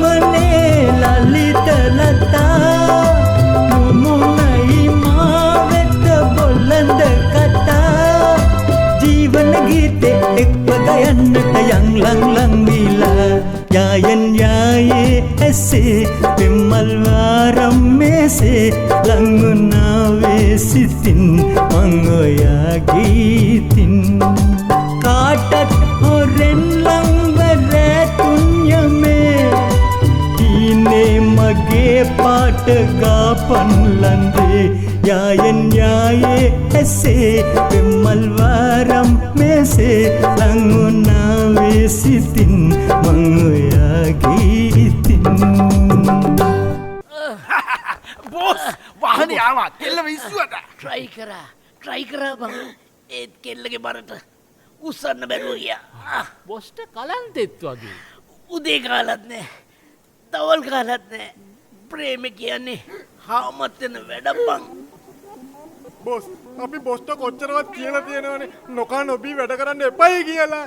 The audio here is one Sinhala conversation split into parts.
මමනේ ලලිත ලතා මුමුණයි මාවෙත බොල්ලඳ කතා ජීවන ගීතේ එක්ව ගයන්නට යන් ලං ලං වීලා යායන් යායේ ඇසේ පෙම්මල් වාරම් මේසේ ලංගුණාවේ සිතින් මං ඔයාගේ ඉතින් කාටත් හොරෙන් ලංවරැතුන්යමේ ඊනේ මගේ පාට ගාපන් ලන්දේ යායන් යායේ ඇසේ පෙම්මල් වාරම් මේසේ ලංගුණාවේ සිතින් මං ඔයාගේ ඉතින් බෝස් වාහනේ ආවා කෙල්ල විශ්ුවට ට්‍රයි කරා බං ඒත් කෙල්ලගේ බරට උස්සන්න බැරුව ගියා බොස්ට කලන්තෙත් වගේ. උදේ කාලත් නෑ තවල් කාලත් නෑ ප්‍රේම කියන්නේ හාමත්වෙන වැඩබං බොස් අපි බොස්ට කොච්චරවත් කියලා තියෙනවනේ නොකා නොබී වැඩ කරන්න එපයි කියලා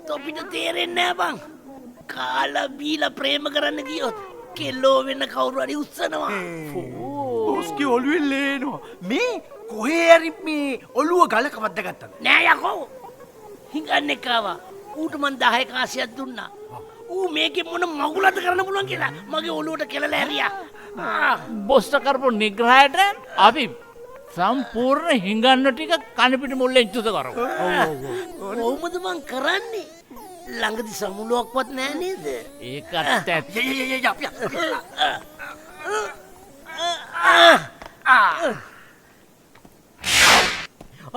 තොපිට තේරෙන්නේ නෑ බං කාලා බීලා ප්‍රේම කරන්න ගියොත් කෙල්ලෝ වෙන්න කවුරු හරි උස්සනවා බොස්ගේ ඔළුවෙන් ලේනවා මේ කොහේ හරි මේ ඔළුව ගලක වද්ද ගත්තද නෑ යකෝ හිඟන්න එක්කාවා ඌට මන් 10 කාසියක් දුන්නා ඌ මේකෙන් මොන මගුලද කරන්න පුළුවන් කියලා මගේ ඔළුවට කෙලලා හැරියා බොස්ට කරපු නිග්‍රහයට අපි සම්පූර්ණ හිඟන්න ටික කණපිට මුල්ලෙන් චුත කරමු. කොහොමද මං කරන්නේ ළඟදි සමුළුවක්වත් නෑ නේද ඒකත් ඇත්ත.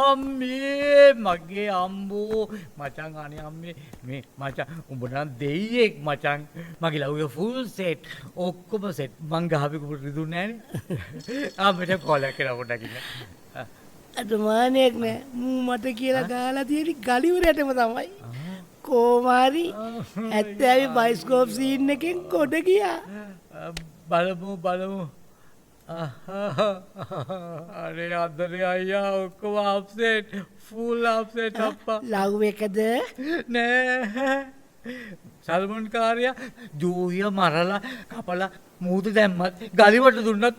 අම්මේ මගේ අම්බෝ මචං අනේ අම්මේ මේ මචං උඹ නම් දෙයියෙක් මචං මගේ ලව්වේ ෆුල් සෙට් ඔක්කොම සෙට් මං ගහපු කුපුට දුන්නේ නෑනේ ආ මට කෝල් එකක් කරලා පොඩ්ඩක් ඉන්න අද මානෙක් නෑ මූ මට කියලා ගහලා තියෙන්නේ ගලිවරයටම තමයි කොමාරි ඇත්තෑවි බයිස්කෝප් සීන් එකෙන් කොට ගියා බලමු අනේ අදරේ අයියා ඔක්කොම අප්සෙට් ෆුල් අප්සෙට් අප්පා ලව් එකද නෑ සල්මන් කාර්යා ජූහිය මරලා කපලා මූද දැම්මත් ගලිවට දුන්නත්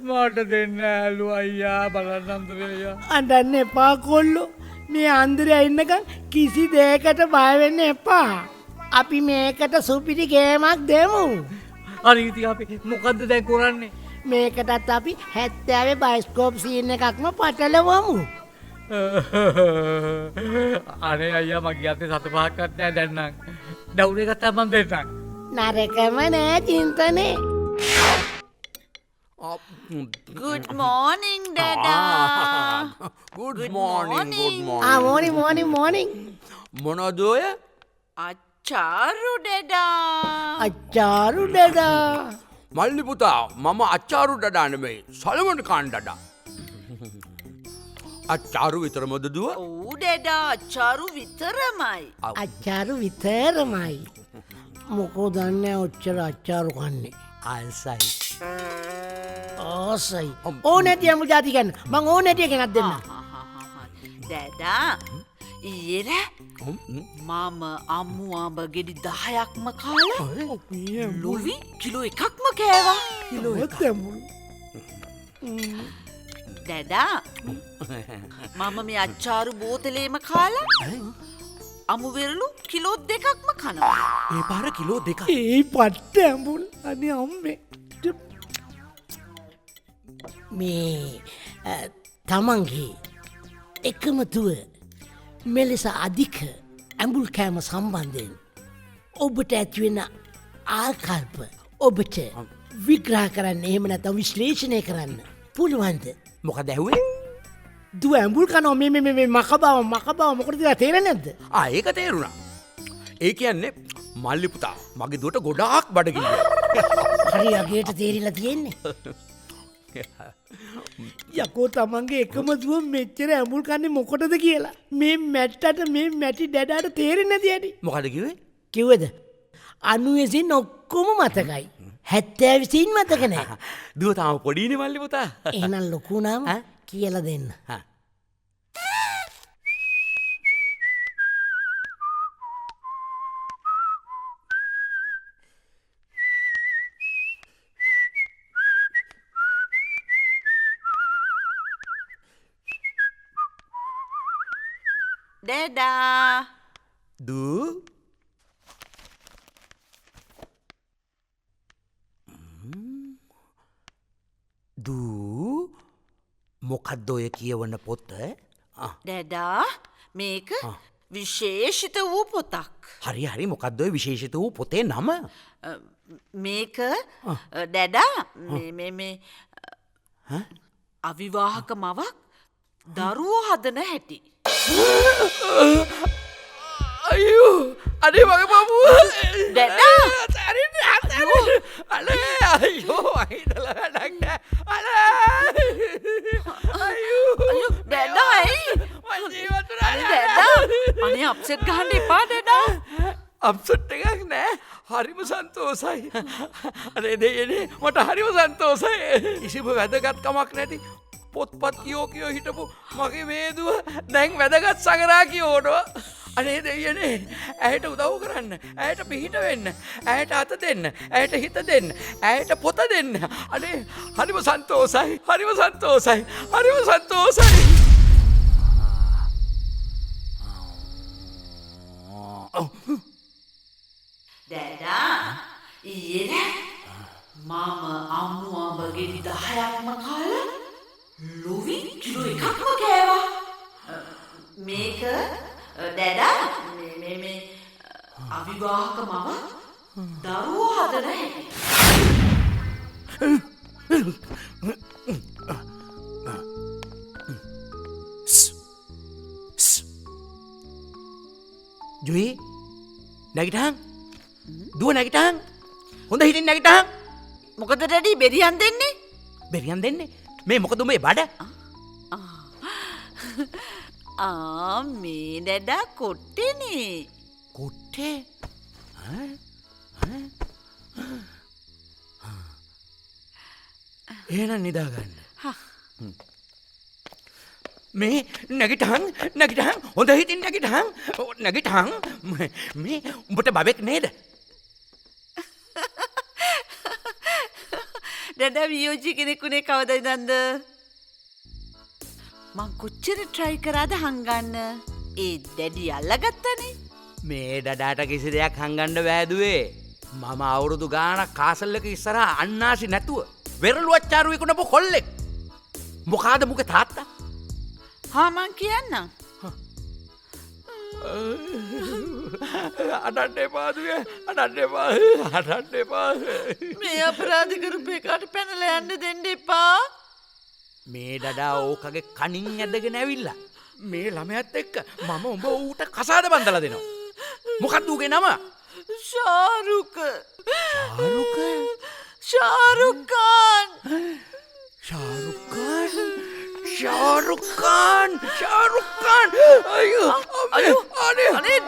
මට දෙන්න ඇලු අයියා බලන්න අන්දරේ අයියා අඬන්න එපා කොල්ලෝ මේ අන්දරේ ඉන්නකම් කිසි දෙයකට බය වෙන්න එපා අපි මේකට සුපිරි ගේමක් දෙමු අනේ ඉතින් අපි මොකද්ද දැන් කරන්නේ මේකටත් අපි 70 බයිස්කෝප් සීන් එකක්ම පටලවමු අනේ අයියා මගේ අතේ 7-5ක්වත් නෑ දැන් නම් ඩවුන් එක ගත්තා මම දෙන්නම් නරකම නෑ චින්තනේ Good morning, Dada. Good morning. morning මොනවද ඔය? අච්චාරු Dada. අච්චාරු දදා මල්ලි පුතා මම අච්චාරු ඩඩා නෙමෙයි සලමන් කාන් ඩඩා. අච්චාරු විතරමද දුව? ඔව් Dada අච්චාරු විතරමයි. අච්චාරු විතරමයි මොකෝ දන්නේ ඔච්චර අච්චාරු කන්නේ ආසයි. ආසයි ඕනෑති අමු ජාති ගන්න මං ඕනෑටිය ගෙනත් දෙන්න Dada ඊයේර මම අම්මු ආඹ ගෙඩි 10ක්ම කාලා ලොවි කිලෝ එකක්ම කෑවා. Dada මම මේ අච්චාරු බෝතලේම කාලා අමු වෙරළු කිලෝ 2ක්ම කනවා. ඒ පාර කිලෝ 2ක්. ඒ පට්ට ඇඹුල් අනේ අම්මේ මේ තමන්ගේ එකම තුව මෙලෙස අධික ඇඹුල් කෑම සම්බන්ධයෙන් ඔබට ඇතිවෙන ආකල්ප ඔබට විග්‍රහ කරන්න එහෙම නැත්නම් විශ්ලේෂණය කරන්න පුළුවන්ද? මොකද ඇහුවේ? දුව ඇඹුල් කනවා මේ මකබව මොකටද කියලා තේරෙන්නේ නැද්ද? ඒක තේරුණා. ඒ කියන්නේ මල්ලි පුතා මගේ දුවට ගොඩාක් බඩගිනිය. හරි අගේට තේරිලා තියෙන්නේ. යකෝ තමන්ගේ එකම දුව මෙච්චර ඇඹුල් කන්නේ මොකටද කියලා මේ මැට්ටට මේ මැටි ඩැඩාට තේරෙන්නේ නැති ඇති. මොකද කිව්වේ? කිව්වද? 90 ඔක්කොම මතකයි. 70 මතක නැහැ. දුව තාම පොඩිනේ මල්ලි පුතා. එහෙනම් ලොකු නම කියලා දෙන්න. ඩැඩා දූ දූ මොකක්ද ඔය කියවන පොත්ත ඩැඩා මේක විශේෂිත වූ පොතක්. හරි හරි මොකක්ද ඔය විශේෂිත වූ පොතේ නම මේක ඩැඩා මේ අවිවාහක මවක් දරුවෝ හදන හැටි. අයෝ අනේ මගේ පපුුව ඩැඩා අනේ අයෝ අහිතල වැඩක් නෑ අයෝ ඩැඩා ඇයි? ඩැඩා අනේ අප්සෙට් ගහන්න එපා ඩැඩා. අප්සෙට් එකක් නෑ හරිම සන්තෝසයි අනේ දෙයනේ මට හරිම සන්තෝසයි කිසිම වැදගත්කමක් නැති පොත්පත් කියෝ හිටපු මගේ වේදුව දැන් වැදගත් සඟරා කියෝනවා අනේ දෙයනේ ඇයට උදව් කරන්න ඇයට පිහිට වෙන්න ඇයට අත දෙන්න ඇයට හිත දෙන්න ඇයට පොත දෙන්න අනේ හරිම සන්තෝසයි හරිම සන්තෝසයි හරිම සන්තෝසයි ඩැඩා ඊයේ මම අම්මුවඹ ගෙඩි 10ක්ම කාලා ලොවි කිලෝ එකක්ම කෑවා. මේක ඩැඩා මේ අවිවාහක මම දරුවෝ හදන හැටි. ජුයි නැගිටහන් දුව නැගිටහන් හොඳ හිටින් නැගිටහන් මොකද ඩැඩි බෙරියන් දෙන්නේ? බෙරියන් දෙන්නේ මේ මොකද මේ බඩ මේ ඩැඩා කොට්ටේනේ. කොට්ටේ එහෙනම් නිදාගන්න මේ නැගිටහන් හොඳ හිතින් නැගිටහන් මේ උඹට බබෙක් නේද ඩැඩා වියෝජි කෙනෙකුනේ කවද ඉඳන්ද? මං කොච්චර try කරාද හංගන්න. ඒ ඩැඩි අල්ලගත්තනේ. මේ ඩඩාට කිසි දෙයක් හංගන්න බෑදුවේ මම අවුරුදු ගානක් කාසල්ලක ඉස්සරහා අන්නාසි නැතුව වෙරළුවච්චාරු විකුණපු කොල්ලෙක් මොකාද මුගේ තාත්තා හා මං කියන්නම්. අඩන්න එපාදුවේ අඩන්න එපා මේ අපරාධ කරපු එකාට පැනලා යන්න දෙන්න එපා. මේ ඩඩා ඕකගේ කනින් ඇදගෙන ඇවිල්ලා මේ ළමයත් එක්ක මම උඹ ඌට කසාද බඳලා දෙනවා. මොකක්ද ඌගේ නම? ශාරුක. ශාරුකාන් අයියෝ අනේ අනේ